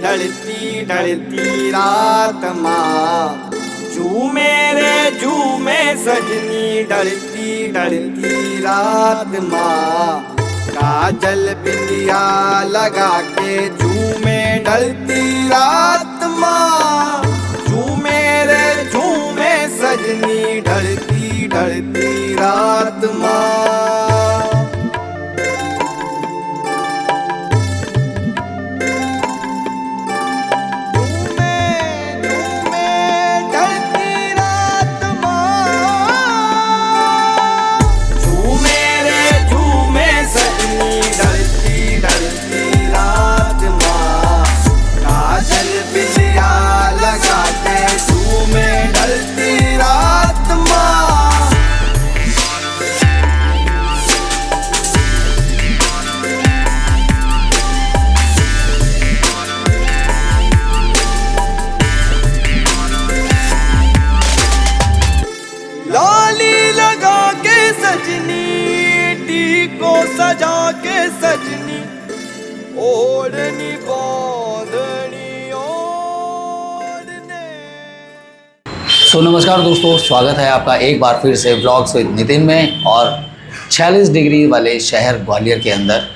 ढलती ढलती रात माँ, झूमे रे झूमे सजनी ढलती ढलती रात माँ, काजल बिंदिया लगा के झूमे ढलती रात माँ, झूमे रे झूमे सजनी ढलती ढलती रात माँ। सजा के सजनी ओढ़नी बांधनी ओढ़ने। नमस्कार दोस्तों, स्वागत है आपका एक बार फिर से व्लॉग्स विद नितिन में। और 46 डिग्री वाले शहर ग्वालियर के अंदर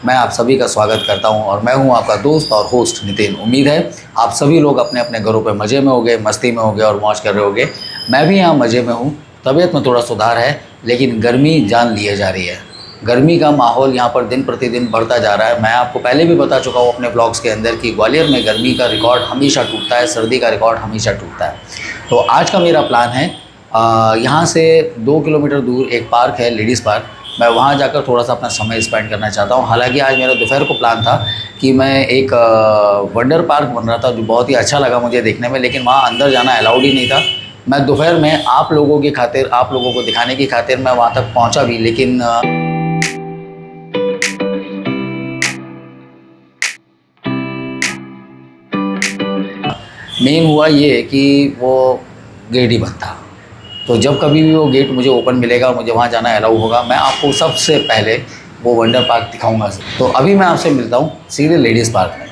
मैं आप सभी का स्वागत करता हूं और मैं हूं आपका दोस्त और होस्ट नितिन। उम्मीद है आप सभी लोग अपने अपने घरों पे मज़े में होंगे, मस्ती में होंगे और मौज कर रहे होंगे। मैं भी यहाँ मज़े में हूँ। तबीयत में थोड़ा सुधार है, लेकिन गर्मी जान लिए जा रही है। गर्मी का माहौल यहाँ पर दिन प्रतिदिन बढ़ता जा रहा है। मैं आपको पहले भी बता चुका हूँ अपने ब्लॉग्स के अंदर कि ग्वालियर में गर्मी का रिकॉर्ड हमेशा टूटता है, सर्दी का रिकॉर्ड हमेशा टूटता है। तो आज का मेरा प्लान है, यहाँ से 2 किलोमीटर दूर एक पार्क है, लेडीज़ पार्क। मैं वहाँ जाकर थोड़ा सा अपना समय स्पेंड करना चाहता हूँ। हालांकि आज मेरा दोपहर को प्लान था कि मैं एक वंडर पार्क बन रहा था जो बहुत ही अच्छा लगा मुझे देखने में, लेकिन वहाँ अंदर जाना अलाउड ही नहीं था। मैं दोपहर में आप लोगों की खातिर, आप लोगों को दिखाने की खातिर मैं वहाँ तक पहुँचा भी, लेकिन मेन हुआ ये कि वो गेट ही बंद था। तो जब कभी भी वो गेट मुझे ओपन मिलेगा और मुझे वहाँ जाना अलाउ होगा, मैं आपको सबसे पहले वो वंडर पार्क दिखाऊंगा। तो अभी मैं आपसे मिलता हूँ सीधे लेडीज़ पार्क में।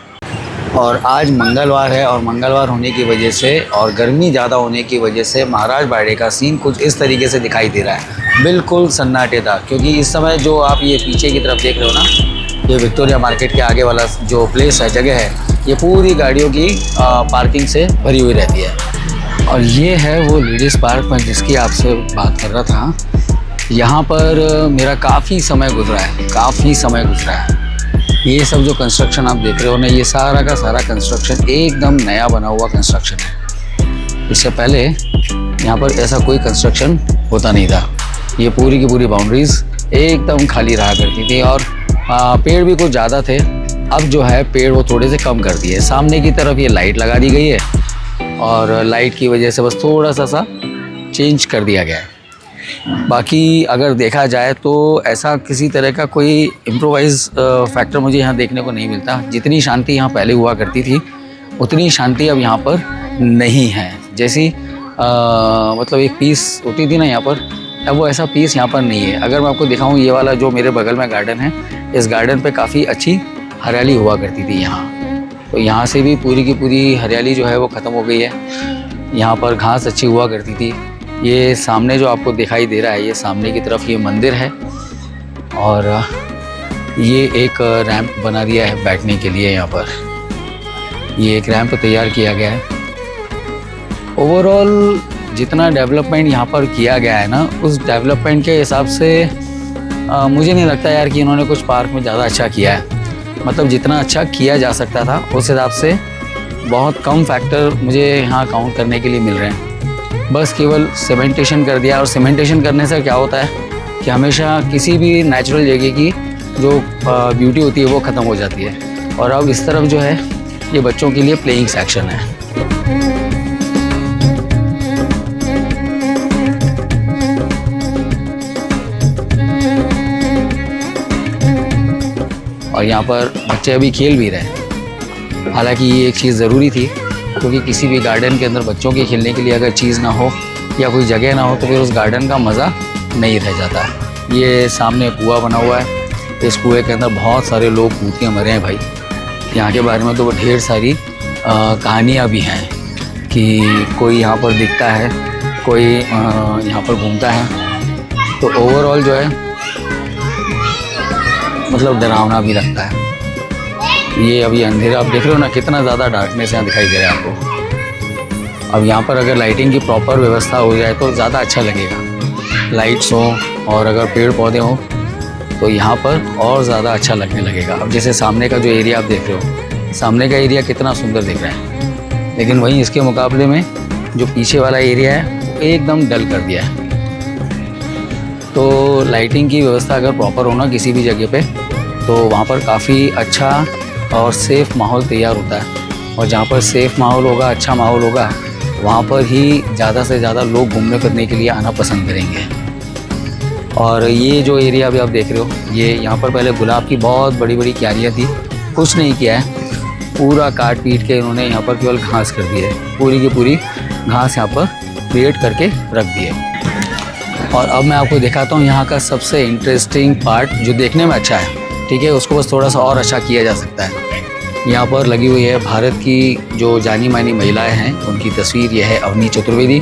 और आज मंगलवार है और मंगलवार होने की वजह से और गर्मी ज़्यादा होने की वजह से महाराज बाड़े का सीन कुछ इस तरीके से दिखाई दे रहा है, बिल्कुल सन्नाटेदार। क्योंकि इस समय जो आप ये पीछे की तरफ देख रहे हो ना, ये विक्टोरिया मार्केट के आगे वाला जो प्लेस है, जगह है, ये पूरी गाड़ियों की पार्किंग से भरी हुई रहती है। और ये है वो लेडीज़ पार्क में जिसकी आपसे बात कर रहा था। यहाँ पर मेरा काफ़ी समय गुजरा है, काफ़ी समय गुजरा है। ये सब जो कंस्ट्रक्शन आप देख रहे हो ना, ये सारा का सारा कंस्ट्रक्शन एकदम नया बना हुआ कंस्ट्रक्शन है। इससे पहले यहाँ पर ऐसा कोई कंस्ट्रक्शन होता नहीं था। ये पूरी की पूरी बाउंड्रीज़ एकदम खाली रहा करती थी और पेड़ भी कुछ ज़्यादा थे। अब जो है पेड़ वो थोड़े से कम कर दिए। सामने की तरफ ये लाइट लगा दी गई है और लाइट की वजह से बस थोड़ा सा चेंज कर दिया गया है। बाकी अगर देखा जाए तो ऐसा किसी तरह का कोई इम्प्रोवाइज़ फैक्टर मुझे यहाँ देखने को नहीं मिलता। जितनी शांति यहाँ पहले हुआ करती थी उतनी शांति अब यहाँ पर नहीं है। जैसी मतलब एक पीस होती थी ना यहाँ पर, अब वो ऐसा पीस यहाँ पर नहीं है। अगर मैं आपको दिखाऊँ, ये वाला जो मेरे बगल में गार्डन है, इस गार्डन पे काफ़ी अच्छी हरियाली हुआ करती थी यहाँ। तो यहाँ से भी पूरी की पूरी हरियाली जो है वो ख़त्म हो गई है। यहाँ पर घास अच्छी हुआ करती थी। ये सामने जो आपको दिखाई दे रहा है, ये सामने की तरफ ये मंदिर है और ये एक रैंप बना दिया है बैठने के लिए। यहाँ पर ये एक रैंप तैयार किया गया है। ओवरऑल जितना डेवलपमेंट यहाँ पर किया गया है ना, उस डेवलपमेंट के हिसाब से मुझे नहीं लगता यार कि इन्होंने कुछ पार्क में ज़्यादा अच्छा किया है। मतलब जितना अच्छा किया जा सकता था उस हिसाब से बहुत कम फैक्टर मुझे यहाँ काउंट करने के लिए मिल रहे हैं। बस केवल सीमेंटेशन कर दिया, और सीमेंटेशन करने से क्या होता है कि हमेशा किसी भी नेचुरल जगह की जो ब्यूटी होती है वो ख़त्म हो जाती है। और अब इस तरफ जो है ये बच्चों के लिए प्लेइंग सेक्शन है। और यहाँ पर बच्चे अभी खेल भी रहे हैं। हालांकि ये एक चीज़ ज़रूरी थी, क्योंकि किसी भी गार्डन के अंदर बच्चों के खेलने के लिए अगर चीज़ ना हो या कोई जगह ना हो तो फिर उस गार्डन का मज़ा नहीं रह जाता। ये सामने कुआं बना हुआ है, इस कुएं के अंदर बहुत सारे लोग कूद के मरे हैं भाई। यहाँ के बारे में तो ढेर सारी कहानियाँ भी हैं कि कोई यहाँ पर दिखता है, कोई यहाँ पर घूमता है। तो ओवरऑल जो है मतलब डरावना भी लगता है। ये अभी अंधेरा आप देख रहे हो ना, कितना ज़्यादा डार्कनेस यहाँ दिखाई दे रहा है आपको। अब यहाँ पर अगर लाइटिंग की प्रॉपर व्यवस्था हो जाए तो ज़्यादा अच्छा लगेगा। लाइट्स हो और अगर पेड़ पौधे हों तो यहाँ पर और ज़्यादा अच्छा लगने लगेगा। अब जैसे सामने का जो एरिया आप देख रहे हो, सामने का एरिया कितना सुंदर दिख रहा है, लेकिन वहीं इसके मुकाबले में जो पीछे वाला एरिया है वो एकदम डल कर दिया है। तो लाइटिंग की व्यवस्था अगर प्रॉपर हो ना किसी भी जगह पे, तो वहाँ पर काफ़ी अच्छा और सेफ़ माहौल तैयार होता है। और जहाँ पर सेफ़ माहौल होगा, अच्छा माहौल होगा, वहाँ पर ही ज़्यादा से ज़्यादा लोग घूमने फिरने के लिए आना पसंद करेंगे। और ये जो एरिया अभी आप देख रहे हो, ये यहाँ पर पहले गुलाब की बहुत बड़ी बड़ी क्यारियाँ थी। कुछ नहीं किया है, पूरा काट पीट के इन्होंने यहाँ पर केवल घास कर दी है। पूरी की पूरी घास यहाँ पर क्रिएट करके रख दी है। और अब मैं आपको दिखाता हूँ यहाँ का सबसे इंटरेस्टिंग पार्ट जो देखने में अच्छा है, ठीक है, उसको बस थोड़ा सा और अच्छा किया जा सकता है। यहाँ पर लगी हुई है भारत की जो जानी मानी महिलाएं हैं उनकी तस्वीर। यह है अवनी चतुर्वेदी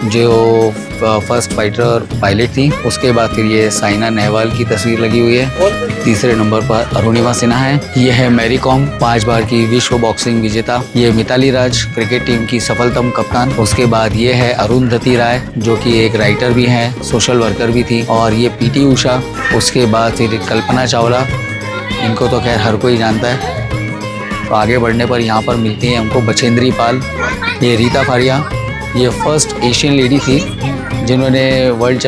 जो फर्स्ट फाइटर पायलट थी। उसके बाद फिर ये साइना नेहवाल की तस्वीर लगी हुई है। तीसरे नंबर पर अरुणिमा सिन्हा है। ये है मैरी कॉम, 5 बार की विश्व बॉक्सिंग विजेता। ये मिताली राज, क्रिकेट टीम की सफलतम कप्तान। उसके बाद ये है अरुंधति राय जो कि एक राइटर भी हैं, सोशल वर्कर भी थी। और ये पीटी उषा। उसके बाद फिर कल्पना चावला, इनको तो खैर हर कोई जानता है। तो आगे बढ़ने पर यहाँ पर मिलती हैं हमको बछेंद्री पाल। ये रीता फारिया, ये फर्स्ट एशियन लेडी थी जिन्होंने वर्ल्ड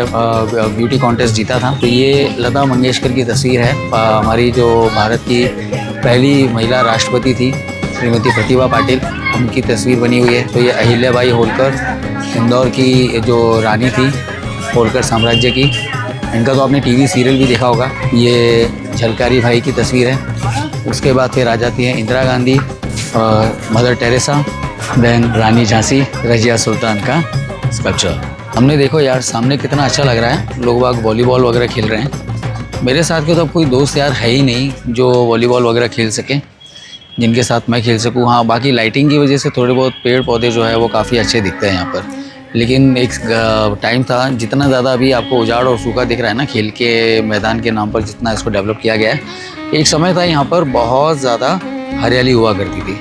ब्यूटी कॉन्टेस्ट जीता था। तो ये लता मंगेशकर की तस्वीर है, हमारी जो भारत की पहली महिला राष्ट्रपति थी श्रीमती प्रतिभा पाटिल, उनकी तस्वीर बनी हुई है। तो ये अहिल्याबाई होलकर, इंदौर की जो रानी थी होलकर साम्राज्य की, इनका तो आपने टीवी सीरियल भी देखा होगा। ये झलकारी भाई की तस्वीर है। उसके बाद फिर आ जाती हैं Indira Gandhi, Mother Teresa, then Rani Jhansi, Razia Sultan का स्कल्पचर। हमने देखो यार सामने कितना अच्छा लग रहा है, लोग बाग वॉलीबॉल वगैरह खेल रहे हैं। मेरे साथ के तो कोई दोस्त यार है ही नहीं जो वॉलीबॉल वगैरह खेल सके, जिनके साथ मैं खेल सकूँ। हाँ, बाकी लाइटिंग की वजह से थोड़े बहुत पेड़ पौधे जो है वो काफ़ी अच्छे दिखते हैं यहाँ पर। लेकिन एक टाइम था, जितना ज़्यादा अभी आपको उजाड़ और सूखा दिख रहा है ना खेल के मैदान के नाम पर, जितना इसको डेवलप किया गया है, एक समय था यहाँ पर बहुत ज़्यादा हरियाली हुआ करती थी।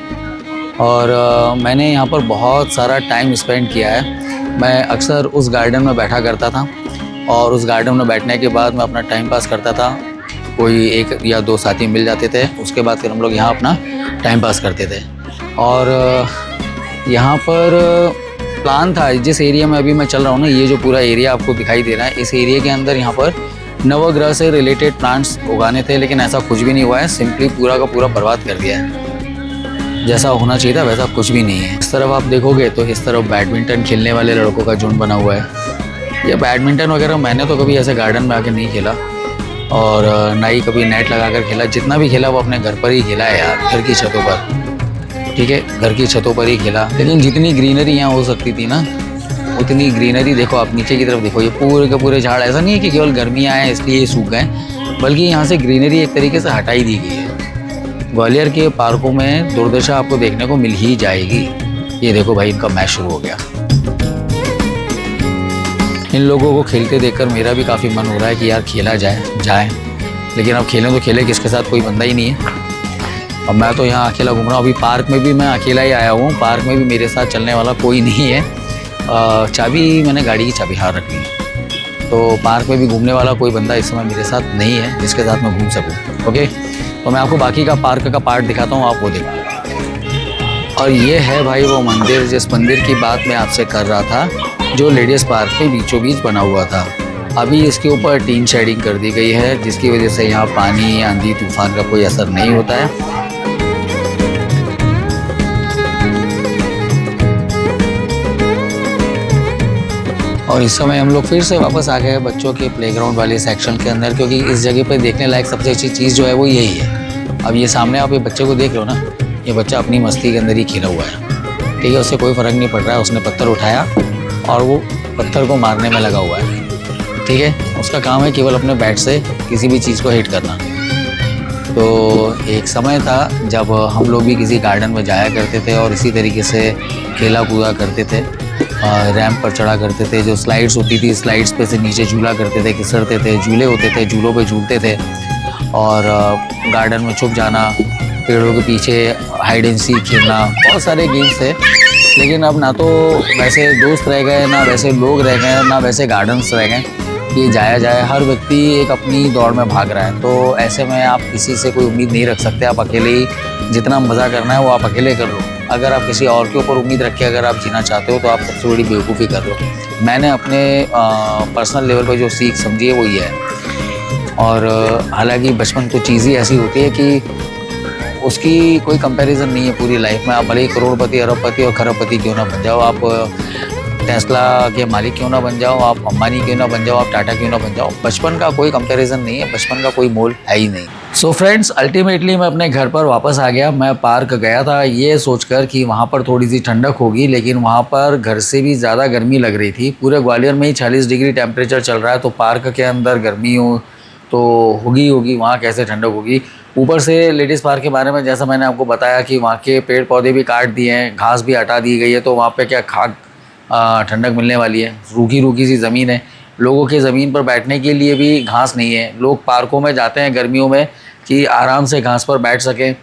और मैंने यहाँ पर बहुत सारा टाइम स्पेंड किया है। मैं अक्सर उस गार्डन में बैठा करता था और उस गार्डन में बैठने के बाद मैं अपना टाइम पास करता था। कोई 1 या 2 साथी मिल जाते थे, उसके बाद फिर हम लोग यहाँ अपना टाइम पास करते थे। और यहाँ पर प्लान था, जिस एरिया में अभी मैं चल रहा हूँ ना, ये जो पूरा एरिया आपको दिखाई दे रहा है, इस एरिया के अंदर यहाँ पर नवग्रह से रिलेटेड प्लांट्स उगाने थे, लेकिन ऐसा कुछ भी नहीं हुआ है। सिंपली पूरा का पूरा बर्बाद कर दिया है। जैसा होना चाहिए था वैसा कुछ भी नहीं है। इस तरफ आप देखोगे तो इस तरफ बैडमिंटन खेलने वाले लड़कों का झुंड बना हुआ है। ये बैडमिंटन वगैरह मैंने तो कभी ऐसे गार्डन में आके नहीं खेला और ना ही कभी नेट लगा कर खेला। जितना भी खेला वो अपने घर पर ही खेला है यार, घर की छतों पर, ठीक है, घर की छतों पर ही खेला। लेकिन जितनी ग्रीनरी यहाँ हो सकती थी ना, उतनी ग्रीनरी देखो आप नीचे की तरफ देखो, ये पूरे के पूरे झाड़, ऐसा नहीं है कि केवल गर्मियाँ आए इसलिए ये सूख गए, बल्कि यहाँ से ग्रीनरी एक तरीके से हटाई दी गई है। ग्वालियर के पार्कों में दुर्दशा आपको देखने को मिल ही जाएगी। ये देखो भाई, इनका मैच शुरू हो गया। इन लोगों को खेलते देखकर मेरा भी काफ़ी मन हो रहा है कि यार खेला जाए, लेकिन अब खेलें तो खेले किसके साथ, कोई बंदा ही नहीं है। अब मैं तो यहाँ अकेला घूम रहा हूँ। अभी पार्क में भी मैं अकेला ही आया हूँ, पार्क में भी मेरे साथ चलने वाला कोई नहीं है। चाबी, मैंने गाड़ी की चाबी हार रख ली, तो पार्क में भी घूमने वाला कोई बंदा इस समय मेरे साथ नहीं है जिसके साथ मैं घूम सकूँ। ओके, तो मैं आपको बाकी का पार्क का पार्ट दिखाता हूँ, आप वो देखो। और ये है भाई वो मंदिर, जिस मंदिर की बात मैं आपसे कर रहा था, जो लेडीज़ पार्क के बीचों बीच बना हुआ था। अभी इसके ऊपर टीन शेडिंग कर दी गई है, जिसकी वजह से यहाँ पानी, आंधी, तूफान का कोई असर नहीं होता है। और इस समय हम लोग फिर से वापस आ गए हैं बच्चों के प्लेग्राउंड वाले सेक्शन के अंदर, क्योंकि इस जगह पे देखने लायक सबसे अच्छी चीज़ जो है वो यही है। अब ये सामने आप ये बच्चे को देख रहे हो ना, ये बच्चा अपनी मस्ती के अंदर ही खेला हुआ है, ठीक है, उससे कोई फ़र्क नहीं पड़ रहा है। उसने पत्थर उठाया और वो पत्थर को मारने में लगा हुआ है, ठीक है। उसका काम है केवल अपने बैट से किसी भी चीज़ को हिट करना। तो एक समय था जब हम लोग भी किसी गार्डन में जाया करते थे और इसी तरीके से खेला कूदा करते थे, रैंप पर चढ़ा करते थे, जो स्लाइड्स होती थी स्लाइड्स पे से नीचे झूला करते थे, फिसलते थे, झूले होते थे, झूलों पे झूलते थे और गार्डन में छुप जाना, पेड़ों के पीछे हाइड एंड सीक खेलना, बहुत सारे गेम्स थे। लेकिन अब ना तो वैसे दोस्त रह गए, ना वैसे लोग रह गए, ना वैसे गार्डन्स रह गए कि जाया जाए। हर व्यक्ति एक अपनी दौड़ में भाग रहा है, तो ऐसे में आप किसी से कोई उम्मीद नहीं रख सकते। आप अकेले ही जितना मज़ा करना है वो आप अकेले कर लो। अगर आप किसी और के ऊपर उम्मीद रख के अगर आप जीना चाहते हो तो आप सबसे बड़ी बेवकूफ़ी कर लो। मैंने अपने पर्सनल लेवल पर जो सीख समझी है वो ये है। और हालांकि बचपन तो चीज़ ही ऐसी होती है कि उसकी कोई कंपैरिजन नहीं है पूरी लाइफ में। आप भले ही करोड़पति, अरबपति और खरबपति क्यों ना बन जाओ, आप टेस्ला के मालिक क्यों ना बन जाओ, आप अंबानी क्यों ना बन जाओ, आप टाटा क्यों ना बन जाओ, बचपन का कोई कंपैरिजन नहीं है, बचपन का कोई मोल है ही नहीं। सो फ्रेंड्स, अल्टीमेटली मैं अपने घर पर वापस आ गया। मैं पार्क गया था ये सोचकर कि वहाँ पर थोड़ी सी ठंडक होगी, लेकिन वहाँ पर घर से भी ज़्यादा गर्मी लग रही थी। पूरे ग्वालियर में ही 40 डिग्री टेम्परेचर चल रहा है, तो पार्क के अंदर गर्मी हो तो होगी, वहाँ कैसे ठंडक होगी। ऊपर से लेडीज़ पार्क के बारे में जैसा मैंने आपको बताया कि वहाँ के पेड़ पौधे भी काट दिए हैं, घास भी हटा दी गई है, तो वहाँ पे क्या खाक ठंडक मिलने वाली है। रूखी सी ज़मीन है, लोगों के ज़मीन पर बैठने के लिए भी घास नहीं है। लोग पार्कों में जाते हैं गर्मियों में कि आराम से घास पर बैठ सकें,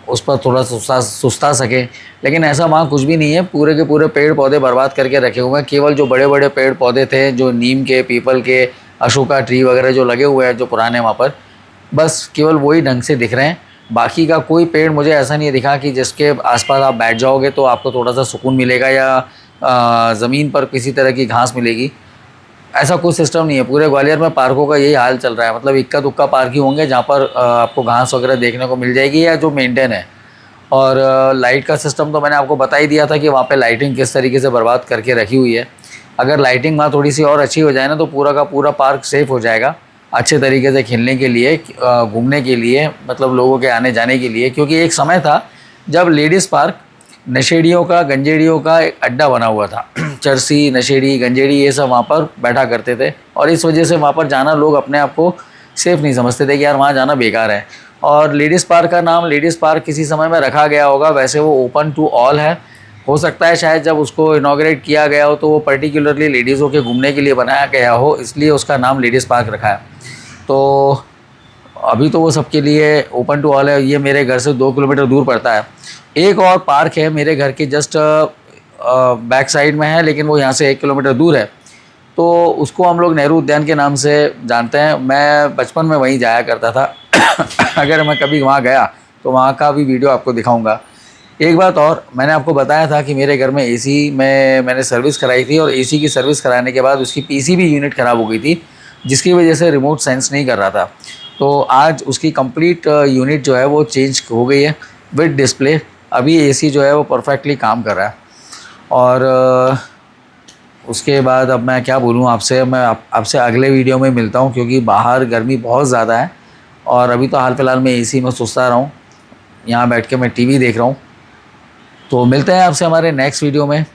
उस पर थोड़ा सुस्ता सकें, लेकिन ऐसा वहाँ कुछ भी नहीं है। पूरे के पूरे पेड़ पौधे बर्बाद करके रखे हुए हैं। केवल जो बड़े बड़े पेड़ पौधे थे, जो नीम के, पीपल के, अशोका ट्री वगैरह जो लगे हुए हैं जो पुराने वहाँ पर, बस केवल वही ढंग से दिख रहे हैं। बाकी का कोई पेड़ मुझे ऐसा नहीं दिखा कि जिसके आसपास आप बैठ जाओगे तो आपको थोड़ा सा सुकून मिलेगा या ज़मीन पर किसी तरह की घास मिलेगी। ऐसा कोई सिस्टम नहीं है। पूरे ग्वालियर में पार्कों का यही हाल चल रहा है। मतलब इक्का दुक्का पार्क ही होंगे जहाँ पर आपको घास वगैरह देखने को मिल जाएगी या जो मेंटेन है। और लाइट का सिस्टम तो मैंने आपको बता ही दिया था कि वहाँ पे लाइटिंग किस तरीके से बर्बाद करके रखी हुई है। अगर लाइटिंग वहाँ थोड़ी सी और अच्छी हो जाए ना तो पूरा का पूरा पार्क सेफ़ हो जाएगा, अच्छे तरीके से खेलने के लिए, घूमने के लिए, मतलब लोगों के आने जाने के लिए। क्योंकि एक समय था जब लेडीज़ पार्क नशेड़ियों का, गंजेड़ियों का एक अड्डा बना हुआ था। चरसी, नशेड़ी, गंजेड़ी ये सब वहाँ पर बैठा करते थे और इस वजह से वहाँ पर जाना लोग अपने आप को सेफ़ नहीं समझते थे कि यार वहाँ जाना बेकार है। और लेडीज़ पार्क का नाम लेडीज़ पार्क किसी समय में रखा गया होगा, वैसे वो ओपन टू ऑल है। हो सकता है शायद जब उसको इनॉग्रेट किया गया हो तो वो पर्टिकुलरली लेडीज़ों के घूमने के लिए बनाया गया हो, इसलिए उसका नाम लेडीज़ पार्क रखा है। तो अभी तो वो सबके लिए ओपन टू ऑल है। ये मेरे घर से 2 किलोमीटर दूर पड़ता है। एक और पार्क है मेरे घर के जस्ट बैक साइड में है, लेकिन वो यहाँ से 1 किलोमीटर दूर है, तो उसको हम लोग नेहरू उद्यान के नाम से जानते हैं। मैं बचपन में वहीं जाया करता था। अगर मैं कभी वहाँ गया तो वहाँ का भी वीडियो आपको दिखाऊंगा। एक बात और, मैंने आपको बताया था कि मेरे घर में एसी में मैंने सर्विस कराई थी और एसी की सर्विस कराने के बाद उसकी पीसीबी यूनिट ख़राब हो गई थी, जिसकी वजह से रिमोट सेंस नहीं कर रहा था। तो आज उसकी कंप्लीट यूनिट जो है वो चेंज हो गई है विद डिस्प्ले। अभी एसी जो है वो परफेक्टली काम कर रहा है। और उसके बाद अब मैं क्या बोलूँ आपसे, मैं आपसे अगले वीडियो में मिलता हूँ, क्योंकि बाहर गर्मी बहुत ज़्यादा है और अभी तो हाल फिलहाल मैं एसी में सुस्ता रहा हूँ, यहाँ बैठ के मैं टीवी देख रहा हूँ। तो मिलते हैं आपसे हमारे नेक्स्ट वीडियो में।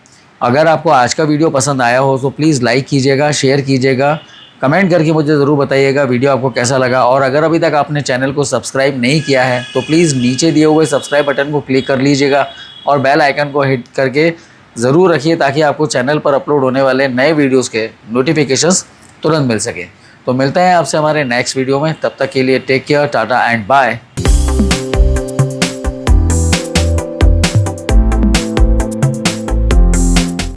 अगर आपको आज का वीडियो पसंद आया हो तो प्लीज़ लाइक कीजिएगा, शेयर कीजिएगा, कमेंट करके मुझे ज़रूर बताइएगा वीडियो आपको कैसा लगा। और अगर अभी तक आपने चैनल को सब्सक्राइब नहीं किया है तो प्लीज़ नीचे दिए हुए सब्सक्राइब बटन को क्लिक कर लीजिएगा और बेल आइकन को हिट करके ज़रूर रखिए, ताकि आपको चैनल पर अपलोड होने वाले नए वीडियोज़ के नोटिफिकेशंस तुरंत मिल सके। तो मिलते हैं आपसे हमारे नेक्स्ट वीडियो में। तब तक के लिए take care, ta-ta and bye.